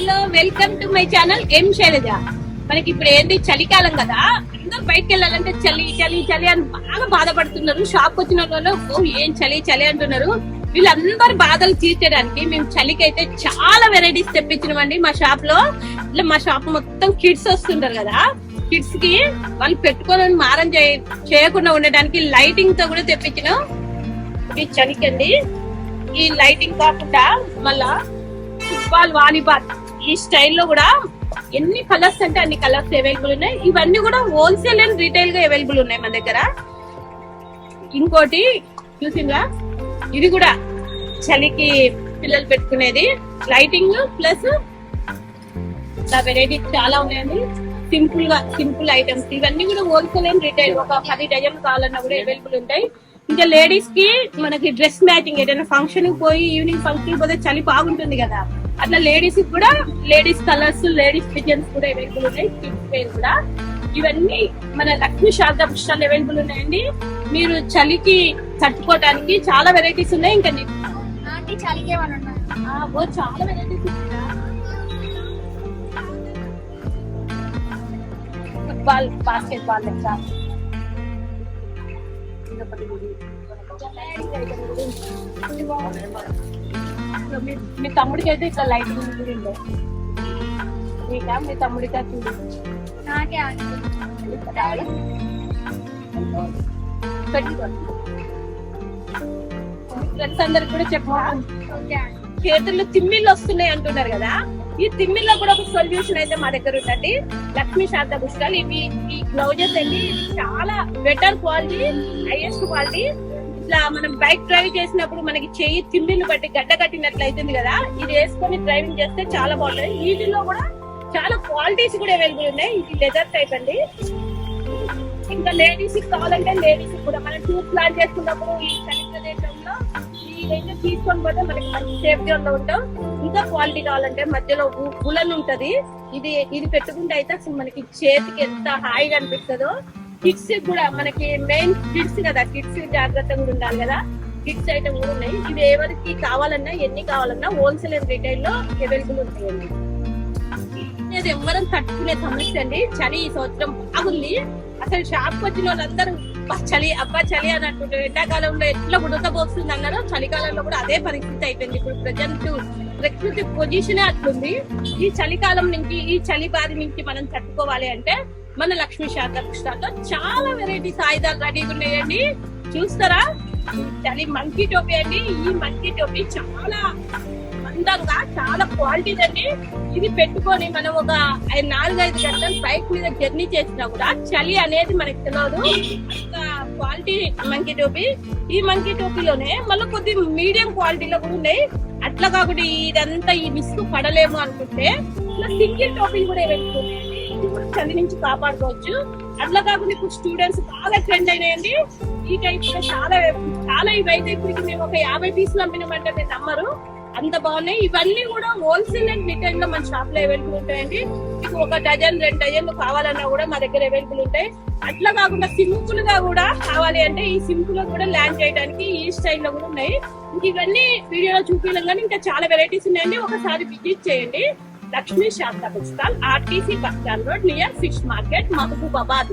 Hello, welcome to my channel M Shailaja. మనకి ఇప్పుడు ఏంటి చలికాలం కదా, అందరూ బయటకు వెళ్ళాలంటే చలి చలి చలి అని బాగా బాధపడుతున్నారు. షాప్ వచ్చిన వాళ్ళు ఏం చలి చలి అంటున్నారు. వీళ్ళందరూ బాధలు తీర్చడానికి మేము చలికి అయితే చాలా వెరైటీస్ తెప్పించినామండి మా షాప్ లో. ఇట్లా మా షాప్ మొత్తం కిడ్స్ వస్తుంటారు కదా, కిడ్స్ కి వాళ్ళు పెట్టుకోవాలని మారం చేయకుండా ఉండడానికి లైటింగ్ తో కూడా తెప్పించినాం. ఇది చలికి అండి. ఈ లైటింగ్ కాకుండా మళ్ళా ఫుట్బాల్, వాలీబాల్ ఈ స్టైల్లో కూడా ఎన్ని కలర్స్ అంటే అన్ని కలర్స్ అవైలబుల్ ఉన్నాయి. ఇవన్నీ కూడా హోల్సేల్ అండ్ రీటైల్ గా అవైలబుల్ ఉన్నాయి మన దగ్గర. ఇంకోటి చూసిందా, ఇది కూడా చలికి పిల్లలు పెట్టుకునేది లైటింగ్ ప్లస్ వెరైటీ చాలా ఉన్నాయండి. సింపుల్ ఐటమ్స్ ఇవన్నీ కూడా హోల్సేల్ అండ్ రీటైల్. ఒక 10 డజన్లు కావాలన్నా కూడా అవైలబుల్ ఉంటాయి. ఇంకా లేడీస్ కి మనకి డ్రెస్ మ్యాచింగ్, ఏదైనా ఫంక్షన్ పోయి ఈవినింగ్ ఫంక్షన్ పోతే చలి బాగుంటుంది కదా, అట్లా లేడీస్ కి కూడా లేడీస్ కలర్స్, లేడీస్ డిజైన్స్ కూడా అవైలబుల్ ఉన్నాయి. కిడ్స్ వేర్ కూడా ఇవన్నీ మన లక్ష్మీ శారదా పుష్పాలు అవైలబుల్ ఉన్నాయండి. మీరు చలికి తట్టుకోవడానికి చాలా వెరైటీస్ ఉన్నాయి. ఇంకా చలికి చాలా వెరైటీస్ ఉన్నాయి. ఫుట్బాల్, బాస్కెట్ బాల్ లెక్క మీ తమ్ముడికి అయితే ఇట్లా లైటింగ్ ఉండే నీకా, మీ తమ్ముడికి ఫ్రెండ్స్ అందరికి కూడా చెప్పా. చేతుల్లో తిమ్మిళ్ళు వస్తున్నాయి అంటున్నారు కదా, ఈ తిమ్మిల్లో కూడా ఒక సొల్యూషన్ అయితే మా దగ్గర ఉందండి. లక్ష్మీ శారదా పుష్పాలు. ఇవి ఈ గ్లౌజెస్ అండి చాలా బెటర్ క్వాలిటీ, హైయెస్ట్ క్వాలిటీ. ఇట్లా మనం బైక్ డ్రైవ్ చేసినప్పుడు మనకి చెయ్యి తిమ్మిళ్ళు బట్టి గడ్డ కట్టినట్లు అవుతుంది కదా, ఇది వేసుకొని డ్రైవింగ్ చేస్తే చాలా బాగుంటుంది. వీటిలో కూడా చాలా క్వాలిటీస్ కూడా అవైలబుల్ ఉన్నాయి. ఇది లెదర్ టైప్ అండి. ఇంకా లేడీస్ కావాలంటే లేడీస్ కూడా మనం టూర్ ప్లాన్ చేసుకున్నప్పుడు ఈ చలి ప్రదేశంలో ఇదైతే తీసుకొని పోతే మనకి మంచి సేఫ్టీ లో ఉంటాం. ఇంకా క్వాలిటీ కావాలంటే మధ్యలో ఉలన్ ఉంటది, ఇది పెట్టుకుంటే అయితే అసలు మనకి చేతికి ఎంత హాయిగా అనిపిస్తుందో. కిడ్స్ కూడా మనకి మెయిన్ కిడ్స్ కదా, కిడ్స్ జాగ్రత్తగా కూడా ఉండాలి కదా. కిడ్స్ ఐటమ్ కూడా ఉన్నాయి. ఇవి ఎవరికి కావాలన్నా ఎన్ని కావాలన్నా హోల్సేల్ అండ్ రీటైల్ లో అవైలబుల్ ఉంటాయండి. ఇది ఎవరం తట్టుకునే సమస్య అండి. చలి ఈ సంవత్సరం బాగుంది. అసలు షాప్ వచ్చిన వాళ్ళందరూ చలి చలి అని అంటుంటారు. ఎండాకాలంలో ఎట్లా ఉడకబోస్తుంది అన్నారో చలికాలంలో కూడా అదే పరిస్థితి అయిపోయింది. ఇప్పుడు ప్రజెంట్ ప్రకృతి పొజిషన్ అట్లుంది. ఈ చలికాలం నుంచి, ఈ చలి బారి నుంచి మనం తట్టుకోవాలి అంటే మన లక్ష్మీ శారదా పుష్పాల్లో చాలా వెరైటీస్ ఆయుధాలు రెడీగా ఉన్నాయండి. చూస్తారా, చలి మంకీ టోపీ అండి. ఈ మంకీ టోపీ చాలా అందంగా, చాలా క్వాలిటీ అండి. ఇది పెట్టుకొని మనం ఒక 4-5 గంటలు బైక్ మీద జర్నీ చేసినా కూడా చలి అనేది మనకి తెలియదు. అంత క్వాలిటీ మంకీ టోపీ. ఈ మంకీ టోపీలోనే మళ్ళీ కొద్ది మీడియం క్వాలిటీలో కూడా ఉన్నాయి. అట్లా కాకుండా ఇదంతా ఈ విసుగు పడలేము అనుకుంటే ఇట్లా సింగిల్ టోపీ కూడా పెట్టుకున్నాయండి. ఇది కూడా చలి నుంచి కాపాడుకోవచ్చు. అట్లా కాకుండా ఇప్పుడు స్టూడెంట్స్ బాగా ట్రెండ్ అయినాయండి. ఈ టైప్ లో చాలా ఇవైతే ఇప్పటికి మేము ఒక 50 పీసులు అమ్మినామంటే మీరు నమ్మరు, అంత బాగున్నాయి. ఇవన్నీ కూడా హోల్సేల్ అండ్ రిటైల్ లో మన షాప్ లో అవైలబుల్ ఉంటాయండి. మీకు ఒక డజన్ 2 డజన్లు కావాలన్నా కూడా మా దగ్గర అవైలబుల్ ఉంటాయి. అట్లా కాకుండా సింపుల్ గా కూడా కావాలి అంటే ఈ సింపుల్ గా కూడా ల్యాండ్ చేయడానికి ఈ స్టైల్ లో కూడా ఉన్నాయి. ఇంక ఇవన్నీ వీడియోలో చూపించడం కానీ ఇంకా చాలా వెరైటీస్ ఉన్నాయండి. ఒకసారి విజిట్ చేయండి. Lakshmi Sharada book stall, RTC bus stand road, near fish market, Mahabubabad.